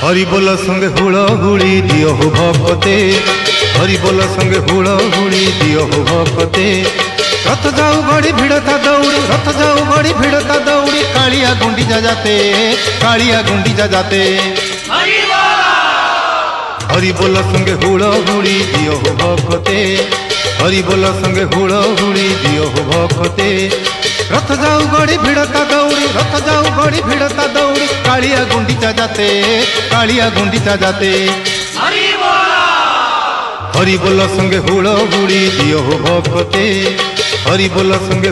हरि बोल संगे हुड़ हुड़ी दियो हो भक्ते, हरि बोल संगे हुड़ हुड़ी दियो हो भक्ते। रथ जाऊ घड़ी भिड़ता दौड़ी, रथ जाऊ घड़ी भिड़ता दौड़ी, कालिया गुंडीचा जाते, कालिया गुंडीचा जाते। हरि बोल संगे हुड़ हुड़ी दियो हो भक्ते, हरि बोल संगे हुड़ हुड़ी दियो हो भक्ते। रथ जाऊ घड़ी भिड़ता दौड़ी, रथ जाऊ घड़ी भिड़ता दौड़ी, कालिया गुंडीचा जाते, कालिया गुंडीचा जाते। हरि बोल संगे हुड़ हुड़ी दियो हो भक्ते, हरि बोल संगे